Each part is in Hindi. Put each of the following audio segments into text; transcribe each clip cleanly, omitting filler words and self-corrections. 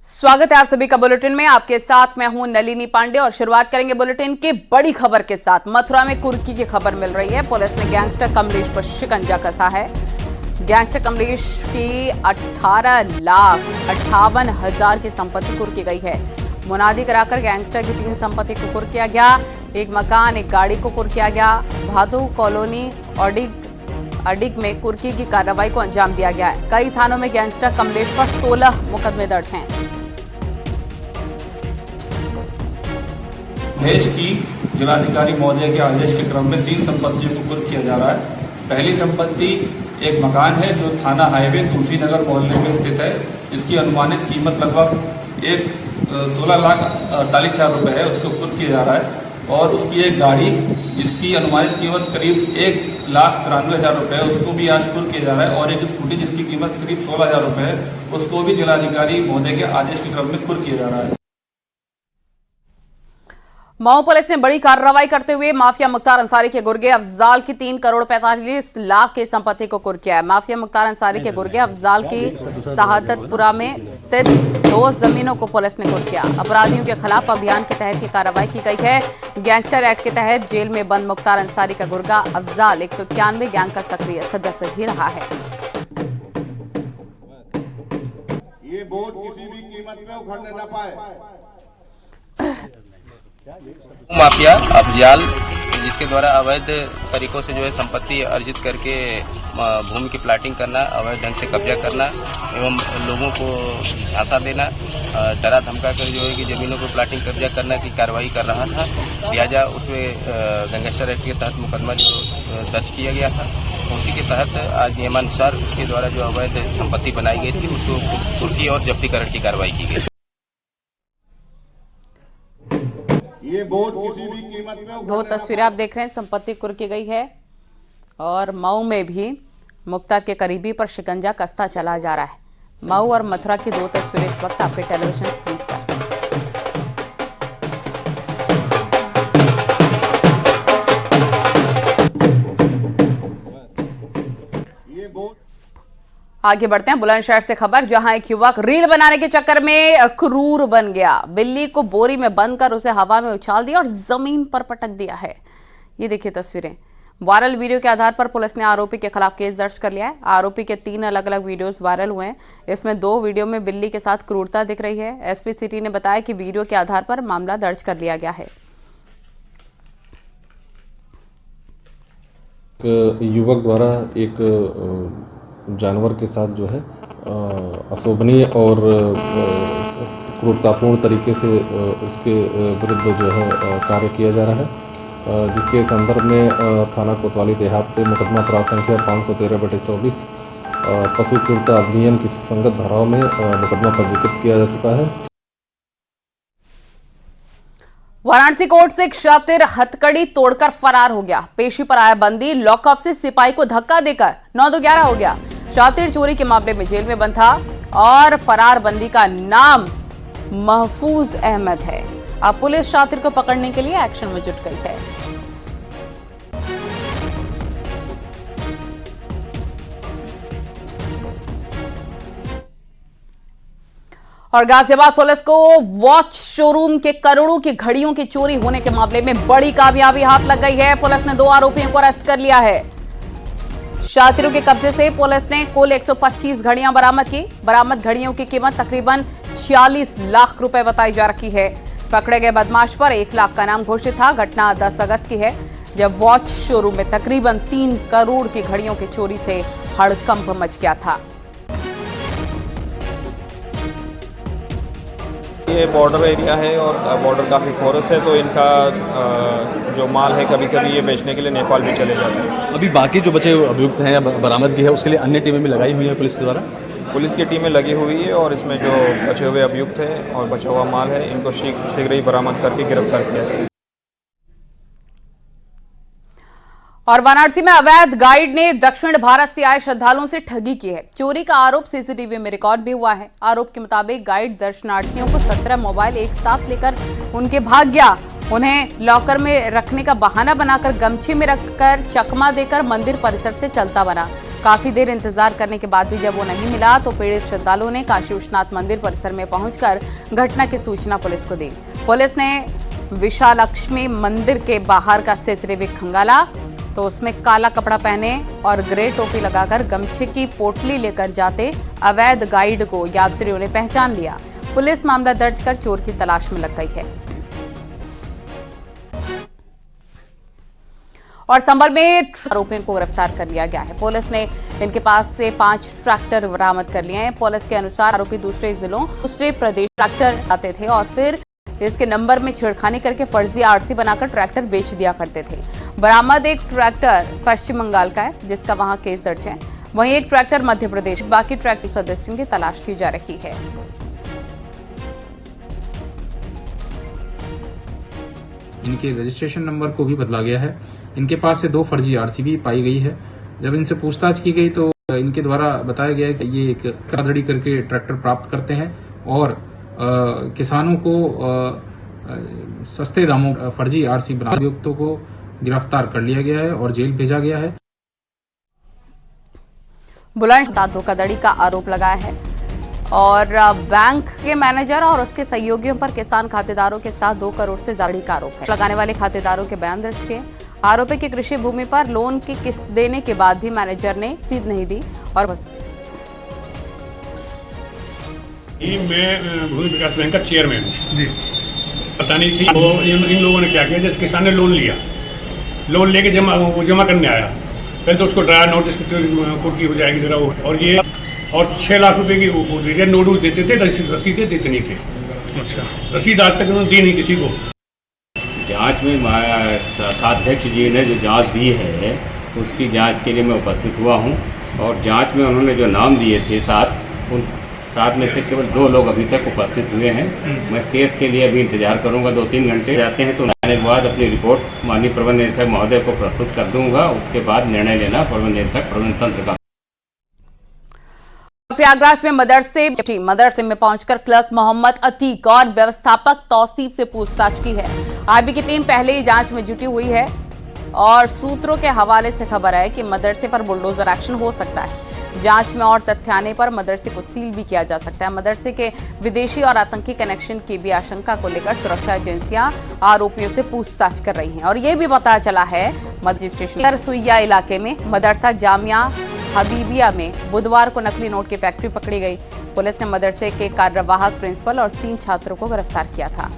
स्वागत है आप सभी का बुलेटिन में। आपके साथ मैं हूं नलिनी पांडे और शुरुआत करेंगे बुलेटिन की बड़ी खबर के साथ। मथुरा में कुर्की की खबर मिल रही है। पुलिस ने गैंगस्टर कमलेश पर शिकंजा कसा है। गैंगस्टर कमलेश की 18,58,000 की संपत्ति कुर्की गई है। मुनादी कराकर गैंगस्टर की 3 संपत्ति को कुर्क किया गया। एक मकान, एक गाड़ी को कुर्क किया गया। भादू कॉलोनी अडिग में कुर्की की कार्रवाई को अंजाम दिया गया है। कई थानों में गैंगस्टर कमलेश पर 16 मुकदमे दर्ज हैं। देश की जिलाधिकारी महोदय के आदेश के क्रम में 3 संपत्तियों को कुर्क किया जा रहा है। पहली संपत्ति एक मकान है जो थाना हाईवे तुलसीनगर मोहल्ले में स्थित है। इसकी अनुमानित कीमत लगभग 16,48,000 रुपये है, उसको कुर्क किया जा रहा है। और उसकी एक गाड़ी जिसकी अनुमानित कीमत करीब 1,93,000 रुपये है, उसको भी आज कुर्क किया जा रहा है। और एक स्कूटी जिसकी कीमत करीब 16,000 रुपये है, उसको भी जिलाधिकारी महोदय के आदेश के क्रम में कुर्क किया जा रहा है। मऊ पुलिस ने बड़ी कार्रवाई करते हुए माफिया मुख्तार अंसारी के गुर्गे अफजाल की 3,45,00,000 की संपत्ति को कुर्क किया है। माफिया मुख्तार अंसारी के गुर्गे अफजाल की शहादतपुरा में स्थित 2 जमीनों को पुलिस ने कुर्क किया। अपराधियों के खिलाफ अभियान के तहत ये कार्रवाई की गई है। गैंगस्टर एक्ट के तहत जेल में बंद मुख्तार अंसारी का गुर्गा अफजाल 191 गैंग का सक्रिय सदस्य भी रहा है। ये बोझ किसी भी कीमत में उखड़ने न पाए। माफिया अफजाल जिसके द्वारा अवैध तरीकों से जो है संपत्ति अर्जित करके भूमि की प्लाटिंग करना, अवैध ढंग से कब्जा करना एवं लोगों को झांसा देना, डरा धमका कर जो है कि जमीनों को प्लाटिंग कब्जा करना की कार्रवाई कर रहा था। लिहाजा उसमें गैंगस्टर एक्ट के तहत मुकदमा जो दर्ज किया गया था, उसी के तहत आज नियमानुसार उसके द्वारा जो अवैध संपत्ति बनाई गई थी उसको कुर्की और जब्तीकरण की कार्रवाई की गई। ये बोझ किसी भी कीमत में 2 तस्वीरें आप देख रहे हैं, संपत्ति कुर्क की गई है। और मऊ में भी मुख्तार के करीबी पर शिकंजा कसता चला जा रहा है। मऊ और मथुरा की 2 तस्वीरें इस वक्त आपके टेलीविजन स्क्रीन पर। आगे बढ़ते हैं बुलंदशहर से खबर, जहां एक युवक रील बनाने के चक्कर में क्रूर बन गया। बिल्ली को बोरी में बंद कर उसे हवा में उछाल दिया और जमीन पर पटक दिया है। ये देखिए तस्वीरें। वायरल वीडियो के आधार पर पुलिस ने आरोपी के खिलाफ केस दर्ज कर लिया है। आरोपी के 3 अलग अलग वीडियोस वायरल हुए हैं। इसमें 2 वीडियो में बिल्ली के साथ क्रूरता दिख रही है। एसपी सिटी ने बताया कि वीडियो के आधार पर मामला दर्ज कर लिया गया है। युवक द्वारा एक जानवर के साथ जो है अशोभनीय और क्रूरतापूर्ण तरीके से उसके विरुद्ध जो है कार्य किया जा रहा है, जिसके संदर्भ में थाना कोतवाली देहात पे मुकदमा अपराध संख्या 513/24 पशु क्रूरता अधिनियम की सुसंगत धाराओं में मुकदमा पंजीकृत किया जा चुका है। वाराणसी कोर्ट से एक शातिर हथकड़ी तोड़कर फरार हो गया। पेशी पर आया बंदी लॉकअप से सिपाही को धक्का देकर 9-2-11 हो गया। शातिर चोरी के मामले में जेल में बंद था और फरार बंदी का नाम महफूज अहमद है। अब पुलिस शातिर को पकड़ने के लिए एक्शन में जुट गई है। और गाजियाबाद पुलिस को वॉच शोरूम के करोड़ों की घड़ियों की चोरी होने के मामले में बड़ी कामयाबी हाथ लग गई है। पुलिस ने 2 आरोपियों को अरेस्ट कर लिया है। शातिरों के कब्जे से पुलिस ने कुल 125 घड़ियां बरामद की। बरामद घड़ियों की कीमत तकरीबन 46 लाख रुपए बताई जा रही है। पकड़े गए बदमाश पर 1 लाख का नाम घोषित था। घटना 10 अगस्त की है, जब वॉच शोरूम में तकरीबन 3 करोड़ की घड़ियों की चोरी से हड़कंप मच गया था। ये बॉर्डर एरिया है और बॉर्डर काफ़ी फोरस है, तो इनका जो माल है कभी कभी ये बेचने के लिए नेपाल भी चले जाते हैं। अभी बाकी जो बचे अभियुक्त हैं या बरामदगी है उसके लिए अन्य टीमें भी लगाई हुई हैं पुलिस के द्वारा। पुलिस की टीमें लगी हुई है और इसमें जो बचे हुए अभियुक्त हैं और बचा हुआ माल है, इनको शीघ्र ही बरामद करके गिरफ्तार किया जाए। और वाराणसी में अवैध गाइड ने दक्षिण भारत से आए श्रद्धालुओं से ठगी की है। चोरी का आरोप सीसीटीवी में रिकॉर्ड भी हुआ है। आरोप के मुताबिक गाइड दर्शनार्थियों को 17 मोबाइल एक साथ लेकर उनके भाग गया। उन्हें लॉकर में रखने का बहाना बनाकर गमछे में रखकर चकमा देकर मंदिर परिसर से चलता बना। काफी देर इंतजार करने के बाद भी जब वो नहीं मिला तो पीड़ित श्रद्धालुओं ने काशी विश्वनाथ मंदिर परिसर में पहुंचकर घटना की सूचना पुलिस को दी। पुलिस ने विशालक्ष्मी मंदिर के बाहर का सीसीटीवी खंगाला तो उसमें काला कपड़ा पहने और ग्रे टोपी लगाकर गमछे की पोटली लेकर जाते अवैध गाइड को यात्रियों ने पहचान लिया। पुलिस मामला दर्ज कर चोर की तलाश में लग गई है। और संभल में आरोपियों को गिरफ्तार कर लिया गया है। पुलिस ने इनके पास से 5 ट्रैक्टर बरामद कर लिए हैं। पुलिस के अनुसार आरोपी दूसरे प्रदेश ट्रैक्टर आते थे और फिर इसके नंबर में छेड़खानी करके फर्जी आरसी बनाकर ट्रैक्टर बेच दिया करते थे। बरामद एक ट्रैक्टर पश्चिम बंगाल का है जिसका वहां केस दर्ज है, वहीं एक ट्रैक्टर मध्य प्रदेश। बाकी ट्रैक्टर सदस्यों की तलाश की जा रही है। इनके रजिस्ट्रेशन नंबर को भी बदला गया है। इनके पास से 2 फर्जी आरसी भी पाई गई है। जब इनसे पूछताछ की गई तो इनके द्वारा बताया गया कि ये एक कराधड़ी करके ट्रैक्टर प्राप्त करते हैं और किसानों को सस्ते दामों फर्जी आरसी बनाने अभियुक्तों को गिरफ्तार कर लिया गया है और जेल भेजा गया है। बुलंदशहर धोखाधड़ी का आरोप लगाया है और बैंक के मैनेजर और उसके सहयोगियों पर किसान खातेदारों के साथ 2 करोड़ से ज्यादा का आरोप है। लगाने वाले खातेदारों के बयान दर्ज किए। आरोपी की कृषि भूमि पर लोन की किस्त देने के बाद भी मैनेजर ने रसीद नहीं दी और मैं भूमि विकास बैंक का चेयरमैन हूँ जी। पता नहीं थी वो इन लोगों ने क्या किया, जैसे किसान ने लोन लिया, लोन लेके जमा करने आया, पहले तो उसको ड्राया नोटिस कुर्की हो जाएगी जरा वो, और ये और 6 लाख रुपए की रिटर्न नोटिस देते थे, रसीदें देते नहीं थे। अच्छा, रसीद आज तक उन्होंने दी नहीं किसी को। जांच में अध्यक्ष जी ने जो जांच दी है उसकी जांच के लिए मैं उपस्थित हुआ हूं और जांच में उन्होंने जो नाम दिए थे 7, उन 7 में से केवल 2 लोग अभी तक उपस्थित हुए हैं। मैं शेष के लिए अभी इंतजार करूंगा, 2-3 घंटे जाते हैं तो आने के बाद अपनी रिपोर्ट माननीय प्रबंध निदेशक महोदय को प्रस्तुत कर दूंगा। उसके बाद निर्णय लेना प्रबंध निदेशक प्रबंध तंत्र का। प्रयागराज में मदरसे में पहुंचकर क्लर्क मोहम्मद अतीक और व्यवस्थापक तौसीफ से पूछताछ की है। आईबी की टीम पहले ही जांच में जुटी हुई है और सूत्रों के हवाले से खबर है कि मदरसे पर बुलडोजर एक्शन हो सकता है। जांच में और तथ्य आने पर मदरसे को सील भी किया जा सकता है। मदरसे के विदेशी और आतंकी कनेक्शन की भी आशंका को लेकर सुरक्षा एजेंसियां आरोपियों से पूछताछ कर रही हैं और ये भी पता चला है मस्जिद स्टेशन सुइया इलाके में मदरसा जामिया हबीबिया में बुधवार को नकली नोट की फैक्ट्री पकड़ी गई। पुलिस ने मदरसे के कार्यवाहक प्रिंसिपल और 3 छात्रों को गिरफ्तार किया था।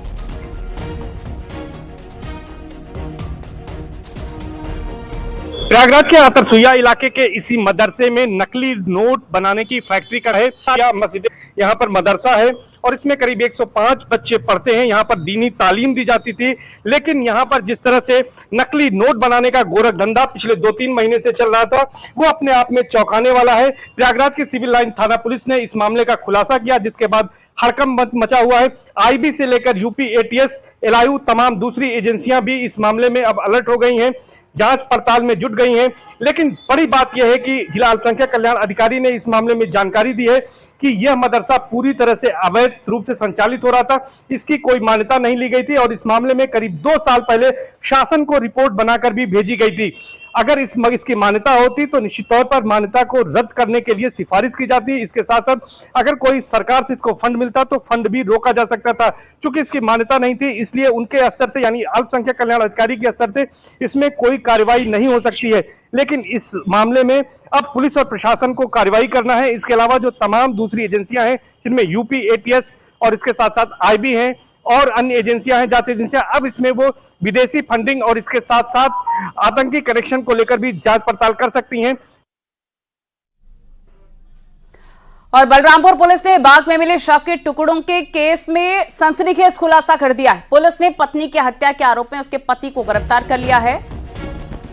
प्रयागराज के अतरसुइया इलाके के इसी मदरसे में नकली नोट बनाने की फैक्ट्री का है। मस्जिद यहाँ पर मदरसा है और इसमें करीब 105 बच्चे पढ़ते हैं। यहाँ पर दीनी तालीम दी जाती थी, लेकिन यहाँ पर जिस तरह से नकली नोट बनाने का गोरख धंधा पिछले 2-3 महीने से चल रहा था वो अपने आप में चौंकाने वाला है। प्रयागराज की सिविल लाइन थाना पुलिस ने इस मामले का खुलासा किया, जिसके बाद हड़कंप मचा हुआ है। आईबी से लेकर यूपी एटीएस, एलआईयू तमाम दूसरी एजेंसियां भी इस मामले में अब अलर्ट हो गई हैं, जांच पड़ताल में जुट गई हैं। लेकिन बड़ी बात यह है कि जिला अल्पसंख्यक कल्याण अधिकारी ने इस मामले में जानकारी दी है कि यह मदरसा पूरी तरह से अवैध रूप से संचालित हो रहा था, इसकी कोई मान्यता नहीं ली गई थी और इस मामले में करीब 2 साल पहले शासन को रिपोर्ट बनाकर भी भेजी गई थी। अगर इसकी मान्यता होती तो निश्चित तौर पर मान्यता को रद्द करने के लिए सिफारिश की जाती। इसके साथ साथ अगर कोई सरकार से इसको फंड मिलता तो फंड भी रोका जा सकता था। चूंकि इसकी मान्यता नहीं थी, इसलिए उनके स्तर से यानी अल्पसंख्यक कल्याण अधिकारी के स्तर से इसमें कोई कार्रवाई नहीं हो सकती है। लेकिन इस मामले में अब पुलिस और प्रशासन को कार्रवाई करना है। इसके अलावा जो तमाम दूसरी एजेंसियां हैं, जिनमें यूपी एटीएस और इसके साथ साथ आईबी हैं और अन्य एजेंसियां हैं, जांच एजेंसियां, अब इसमें वो विदेशी फंडिंग और इसके साथ साथ आतंकी कनेक्शन को लेकर भी जांच पड़ताल कर सकती हैं। और बलरामपुर पुलिस ने बाग में मिले शव के टुकड़ों के केस में सनसनीखेज खुलासा कर दिया है। पुलिस ने पत्नी की हत्या के आरोप में उसके पति को गिरफ्तार कर लिया है।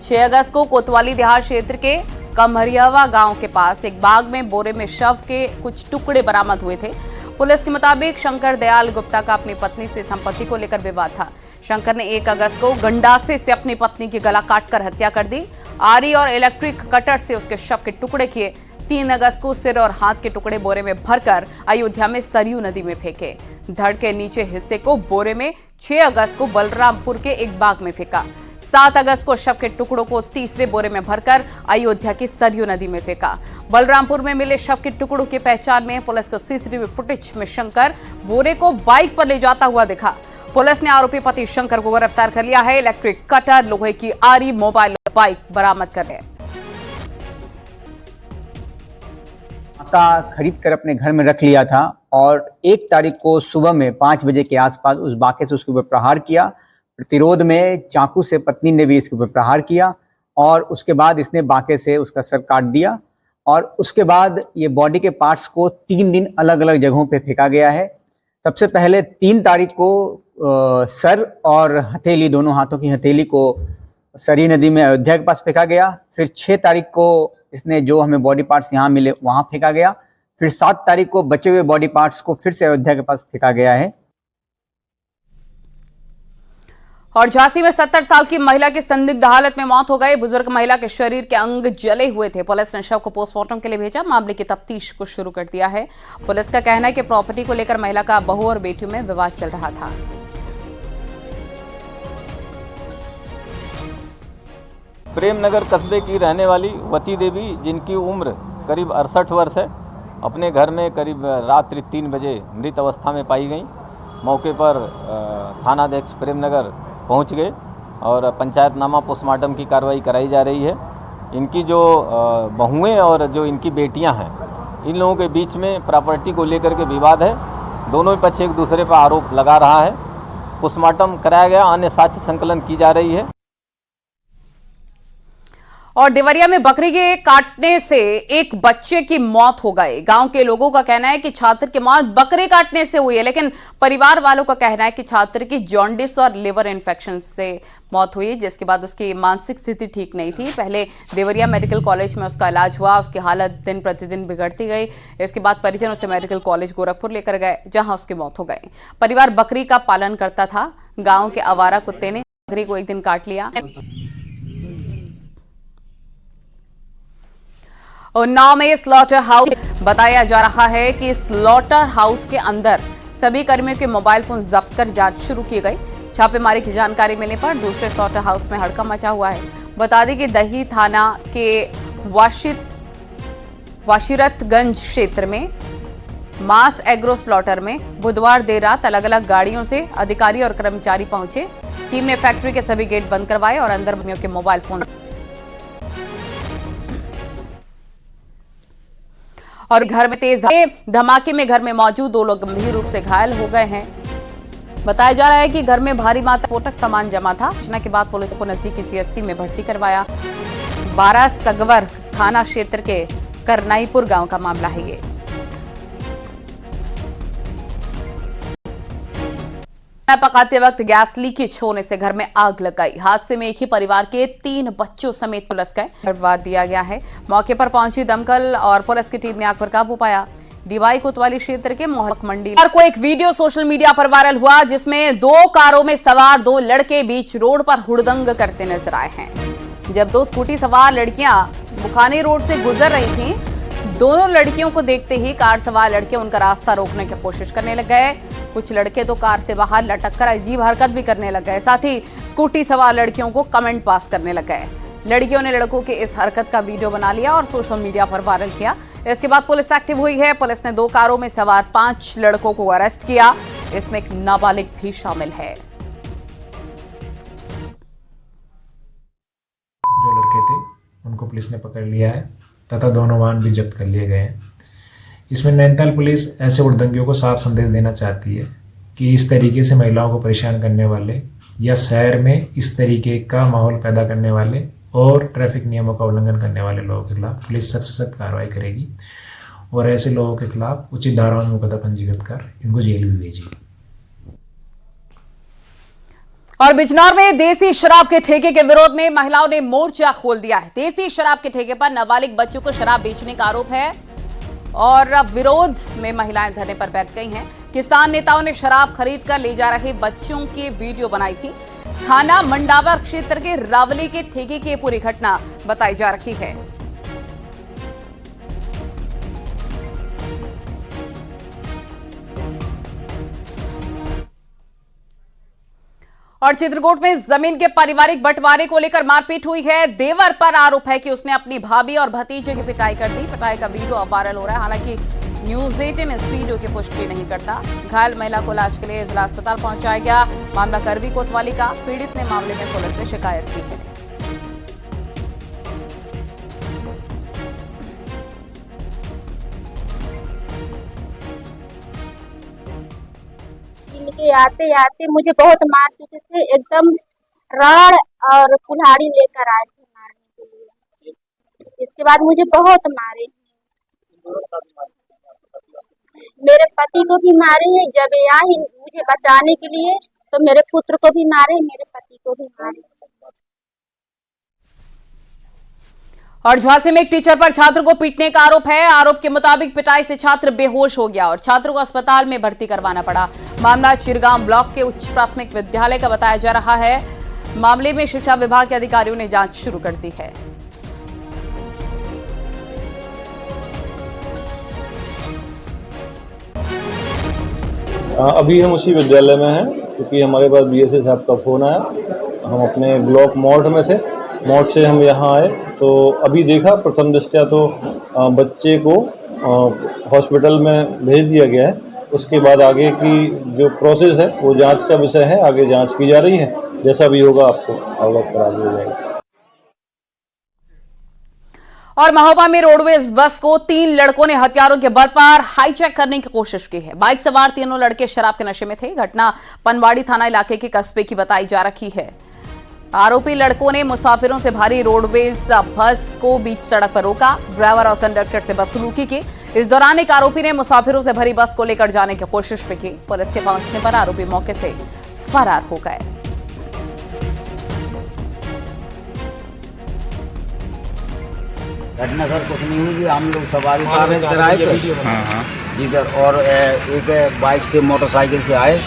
6 अगस्त को कोतवाली देहात क्षेत्र के कमरियावा गांव के पास एक बाग में बोरे में शव के कुछ टुकड़े बरामद हुए थे। पुलिस के मुताबिक शंकर दयाल गुप्ता का अपनी पत्नी से संपत्ति को लेकर विवाद था। शंकर ने 1 अगस्त को गंडासे से अपनी पत्नी की गला काटकर हत्या कर दी। आरी और इलेक्ट्रिक कटर से उसके शव के टुकड़े किए। 3 अगस्त को सिर और हाथ के टुकड़े बोरे में भरकर अयोध्या में सरयू नदी में फेंके। धड़ के नीचे हिस्से को बोरे में 6 अगस्त को बलरामपुर के एक बाग में फेंका। 7 अगस्त को शव के टुकड़ों को तीसरे बोरे में भरकर अयोध्या की सरयू नदी में फेंका। बलरामपुर में मिले शव के टुकड़ों की पहचान में पुलिस को सीसीटीवी फुटेज में शंकर बोरे को बाइक पर ले जाता हुआ दिखा। पुलिस ने आरोपी पति शंकर को गिरफ्तार कर लिया है। इलेक्ट्रिक कटर, लोहे की आरी, मोबाइल और बाइक बरामद कर लिया। का खरीद कर अपने घर में रख लिया था और 1 तारीख को सुबह में 5 बजे के आसपास उस बाके से उसके ऊपर प्रहार किया। प्रतिरोध में चाकू से पत्नी ने भी इसके ऊपर प्रहार किया और उसके बाद इसने बाके से उसका सर काट दिया और उसके बाद ये बॉडी के पार्ट्स को 3 दिन अलग अलग जगहों पे फेंका गया है। सबसे पहले 3 तारीख को सर और हथेली, दोनों हाथों की हथेली को सरयू नदी में अयोध्या के पास फेंका गया। फिर 6 तारीख को इसने जो हमें बॉडी पार्ट्स यहाँ मिले वहाँ फेंका गया। फिर 7 तारीख को बचे हुए बॉडी पार्ट्स को फिर से अयोध्या के पास फेंका गया है। और झांसी में 70 साल की महिला की संदिग्ध हालत में मौत हो गई। बुजुर्ग महिला के शरीर के अंग जले हुए थे। पुलिस ने शव को पोस्टमार्टम के लिए भेजा। मामले की तफ्तीश को शुरू कर दिया है। पुलिस का कहना है कि प्रॉपर्टी को लेकर महिला का बहू और बेटियों में विवाद चल रहा था। प्रेमनगर कस्बे की रहने वाली वती देवी, जिनकी उम्र करीब 68 वर्ष है, अपने घर में करीब रात्रि 3 बजे मृत अवस्था में पाई गई। मौके पर थानाध्यक्ष प्रेमनगर पहुंच गए और पंचायतनामा पोस्टमार्टम की कार्रवाई कराई जा रही है। इनकी जो बहुएं और जो इनकी बेटियां हैं, इन लोगों के बीच में प्रॉपर्टी को लेकर के विवाद है। दोनों ही पक्ष एक दूसरे पर आरोप लगा रहा है। पोस्टमार्टम कराया गया, अन्य साक्ष्य संकलन की जा रही है। और देवरिया में बकरी के काटने से एक बच्चे की मौत हो गई। गांव के लोगों का कहना है कि छात्र की मौत बकरी काटने से हुई है, लेकिन परिवार वालों का कहना है कि छात्र की जॉन्डिस और लिवर इन्फेक्शन से मौत हुई, जिसके बाद उसकी मानसिक स्थिति ठीक नहीं थी। पहले देवरिया मेडिकल कॉलेज में उसका इलाज हुआ। उसकी हालत दिन प्रतिदिन बिगड़ती गई। इसके बाद परिजन उसे मेडिकल कॉलेज गोरखपुर लेकर गए, जहां उसकी मौत हो गई। परिवार बकरी का पालन करता था। गाँव के आवारा कुत्ते ने बकरी को एक दिन काट लिया। उन्नाव में स्लॉटर हाउस बताया जा रहा है कि स्लॉटर हाउस के अंदर सभी कर्मियों के मोबाइल फोन जब्त कर जांच शुरू की गई। छापेमारी की जानकारी मिलने पर दूसरे स्लॉटर हाउस में हड़कंप मचा हुआ है। बता दें कि दही थाना के वाशिरतगंज क्षेत्र में मास एग्रो स्लॉटर में बुधवार देर रात अलग अलग गाड़ियों से अधिकारी और कर्मचारी पहुंचे। टीम ने फैक्ट्री के सभी गेट बंद करवाए और अंदर कर्मियों के मोबाइल फोन और घर में तेज धमाके में घर में मौजूद 2 लोग गंभीर रूप से घायल हो गए हैं। बताया जा रहा है कि घर में भारी मात्रा स्फोटक सामान जमा था। सूचना के बाद पुलिस को नजदीकी सीएचसी में भर्ती करवाया। 12 सगवर थाना क्षेत्र के करनाईपुर गांव का मामला है ये। पकाते वक्त गैस लीकेज होने से घर में आग लग गई। हादसे में एक ही परिवार के 3 बच्चों समेत पुलिस का करवा दिया गया है। मौके पर पहुंची दमकल और पुलिस की टीम ने आग पर काबू पाया। डीवाई कोतवाली क्षेत्र के मोहक मंडी को एक वीडियो सोशल मीडिया पर वायरल हुआ, जिसमें 2 कारों में सवार 2 लड़के बीच रोड पर हुड़दंग करते नजर आए हैं। जब 2 स्कूटी सवार लड़कियां बुखानी रोड से गुजर रही थीं, दोनों लड़कियों को देखते ही कार सवार लड़के उनका रास्ता रोकने की कोशिश करने लग गए। कुछ लड़के तो कार से बाहर लटक कर अजीब हरकत भी करने लग गए। साथ ही स्कूटी सवार लड़कियों को कमेंट पास करने लग गए। लड़कियों ने लड़कों की इस हरकत का वीडियो बना लिया और सोशल मीडिया पर वायरल किया। इसके बाद पुलिस एक्टिव हुई है। पुलिस ने 2 कारों में सवार 5 लड़कों को अरेस्ट किया। इसमें एक नाबालिग भी शामिल है। जो लड़के थे उनको पुलिस ने पकड़ लिया है तथा दोनों वाहन भी जब्त कर लिए गए हैं। इसमें नैनीताल पुलिस ऐसे उड़दंगियों को साफ संदेश देना चाहती है कि इस तरीके से महिलाओं को परेशान करने वाले या शहर में इस तरीके का माहौल पैदा करने वाले और ट्रैफिक नियमों का उल्लंघन करने वाले लोगों के खिलाफ पुलिस सख्त से सख्त कार्रवाई करेगी और ऐसे लोगों के खिलाफ उचित धाराओं में मुकदमा पंजीकृत कर इनको जेल भी भेजेगी। और बिजनौर में देसी शराब के ठेके के विरोध में महिलाओं ने मोर्चा खोल दिया है। देसी शराब के ठेके पर नाबालिग बच्चों को शराब बेचने का आरोप है और अब विरोध में महिलाएं धरने पर बैठ गई हैं। किसान नेताओं ने शराब खरीद कर ले जा रहे बच्चों की वीडियो बनाई थी। थाना मंडावर क्षेत्र के रावली के ठेके की पूरी घटना बताई जा रही है। और चित्रकूट में जमीन के पारिवारिक बंटवारे को लेकर मारपीट हुई है। देवर पर आरोप है कि उसने अपनी भाभी और भतीजे की पिटाई कर दी। पिटाई का वीडियो अब वायरल हो रहा है। हालांकि न्यूज 18 इस वीडियो की पुष्टि नहीं करता। घायल महिला को इलाज के लिए जिला अस्पताल पहुंचाया गया। मामला करवी कोतवाली का। पीड़ित ने मामले में पुलिस से शिकायत की है। इनके आते आते मुझे बहुत मार चुके थे। एकदम राड़ और कुल्हाड़ी लेकर आए थे मारने के लिए। इसके बाद मुझे बहुत मारे। मेरे पति को भी मारे हैं। जब यहाँ ही मुझे बचाने के लिए तो मेरे पुत्र को भी मारे, मेरे पति को भी मारे। और झांसी में एक टीचर पर छात्र को पीटने का आरोप है। आरोप के मुताबिक पिटाई से छात्र बेहोश हो गया और छात्र को अस्पताल में भर्ती करवाना पड़ा। मामला चिरगांव ब्लॉक के उच्च प्राथमिक विद्यालय का बताया जा रहा है। मामले में शिक्षा विभाग के अधिकारियों ने जांच शुरू कर दी है। अभी हम उसी विद्यालय में हैं, क्योंकि हमारे पास बीएसए साहब का फोन आया। हम अपने ब्लॉक मॉड में थे, मॉड से हम यहाँ आए तो अभी देखा प्रथम दृष्टया तो बच्चे को हॉस्पिटल में भेज दिया गया है। उसके बाद आगे की जो प्रोसेस है वो जांच का विषय है, आगे जांच की जा रही है। जैसा भी होगा आपको अवगत करा दिया जाएगा। और महोबा में रोडवेज बस को 3 लड़कों ने हथियारों के बल पर हाईजैक करने की कोशिश की है। बाइक सवार तीनों लड़के शराब के नशे में थे। घटना पनवाड़ी थाना इलाके के कस्बे की बताई जा रही है। आरोपी लड़कों ने मुसाफिरों से भारी रोडवेज बस को बीच सड़क पर रोका। ड्राइवर और कंडक्टर से बदसलूकी की। इस दौरान एक आरोपी ने मुसाफिरों से भरी बस को लेकर जाने की कोशिश भी की। पुलिस के पहुंचने पर आरोपी मौके से फरार हो गए। घटना सर कुछ नहीं हुई। हम लोग सवारी उतार रहे किराए पे जी सर, और एक बाइक से मोटरसाइकिल से आए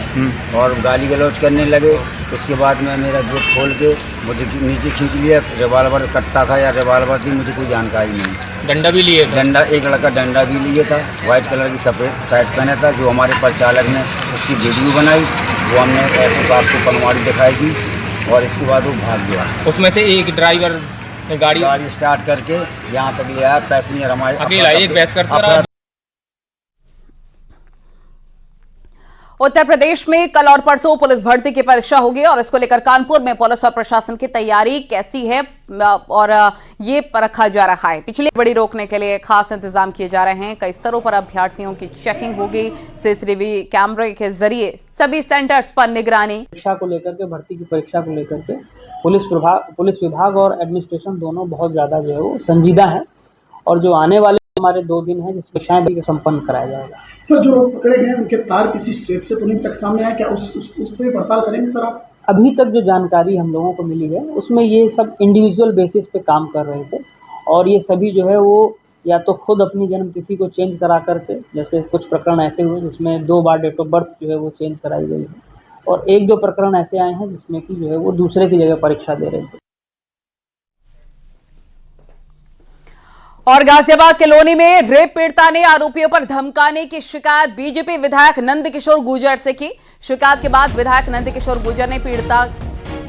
और गाली गलौज करने लगे। इसके बाद में मेरा गेट खोल के मुझे नीचे खींच लिया। रिवाल्वर कट्टा था या रिवाल्वर थी मुझे कोई जानकारी नहीं। डंडा भी लिए? डंडा, एक लड़का डंडा भी लिए था। वाइट कलर की सफ़ेद शर्ट पहना था। जो हमारे परिचालक ने उसकी वीडियो बनाई, वो हमने आपको पनवाड़ी दिखाई थी और इसके बाद वो भाग गया। उसमें से एक ड्राइवर गाड़ी स्टार्ट करके यहाँ तक ले आया। पैसेंजर हमारे अकेला एक बहस करता रहा। उत्तर प्रदेश में कल और परसों पुलिस भर्ती की परीक्षा होगी और इसको लेकर कानपुर में पुलिस और प्रशासन की तैयारी कैसी है और ये परखा जा रहा है। पिछली बड़ी रोकने के लिए खास इंतजाम किए जा रहे हैं। कई स्तरों पर अभ्यर्थियों की चेकिंग होगी। सीसीटीवी कैमरे के जरिए सभी सेंटर्स पर निगरानी। परीक्षा को लेकर के, भर्ती की परीक्षा को लेकर के पुलिस विभाग और एडमिनिस्ट्रेशन दोनों बहुत ज्यादा जो है वो संजीदा है। और जो आने वाले हमारे 2 दिन है जिस परीक्षाएं भी संपन्न कराया जाएगा। सर, जो लोग पकड़े गए उनके तार किसी स्टेट से तो नहीं तक सामने आया क्या? उस पर पड़ताल करेंगे सर आप? अभी तक जो जानकारी हम लोगों को मिली है उसमें ये सब इंडिविजुअल बेसिस पे काम कर रहे थे और ये सभी जो है वो या तो खुद अपनी जन्मतिथि को चेंज करा करके, जैसे कुछ प्रकरण ऐसे हुए जिसमें 2 बार डेट ऑफ बर्थ जो है वो चेंज कराई गई है और 1-2 प्रकरण ऐसे आए हैं जिसमें कि जो है वो दूसरे की जगह परीक्षा दे रहे थे। और गाजियाबाद के लोनी में रेप पीड़िता ने आरोपियों पर धमकाने की शिकायत बीजेपी विधायक नंदकिशोर गुर्जर से की। शिकायत के बाद विधायक नंदकिशोर गुर्जर ने पीड़िता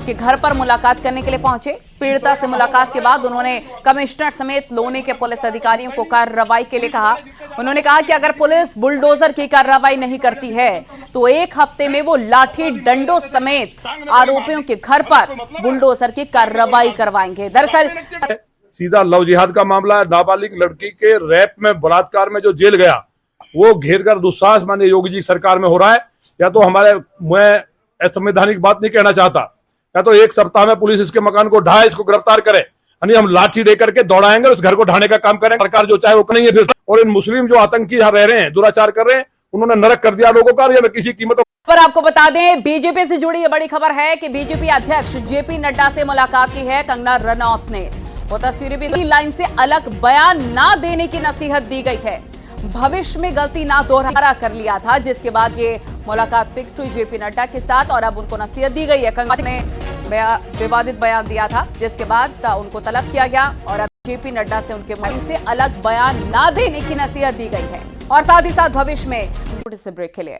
के घर पर मुलाकात करने के लिए पहुंचे। पीड़िता से मुलाकात के बाद उन्होंने कमिश्नर समेत लोनी के पुलिस अधिकारियों को कार्रवाई के लिए कहा। उन्होंने कहा कि अगर पुलिस बुलडोजर की कार्रवाई नहीं करती है तो 1 हफ्ते में वो लाठी डंडों समेत आरोपियों के घर पर बुलडोजर की कार्रवाई करवाएंगे। दरअसल सीधा लव जिहाद का मामला है। नाबालिग लड़की के रेप में, बलात्कार में जो जेल गया वो घेर कर दुस्साहस माननीय योगी जी सरकार में हो रहा है। या तो मैं असंवैधानिक बात नहीं कहना चाहता, या तो 1 सप्ताह में पुलिस इसके मकान को ढाए, इसको गिरफ्तार करे, यानी हम लाठी दे करके दौड़ाएंगे, उस घर को ढाने का काम करेंगे। सरकार जो चाहे वो करेंगे फिर। और इन मुस्लिम जो आतंकी यहाँ रह रहे हैं, दुराचार कर रहे हैं, उन्होंने नरक कर दिया लोगों का। या किसी कीमत पर आपको बता दें, बीजेपी से जुड़ी ये बड़ी खबर है कि बीजेपी अध्यक्ष जेपी नड्डा से मुलाकात की है कंगना रनौत ने। वो तस्वीरें भी लाइन से अलग बयान ना देने की नसीहत दी गई है। भविष्य में गलती ना दोहरा कर लिया था, जिसके बाद ये मुलाकात फिक्स्ड हुई जेपी नड्डा के साथ और अब उनको नसीहत दी गई है। कंगना ने विवादित बयान दिया था, जिसके बाद उनको तलब किया गया और अब जेपी नड्डा से उनके लाइन से अलग बयान ना देने की नसीहत दी गई है और साथ ही साथ भविष्य में ब्रेक के लिए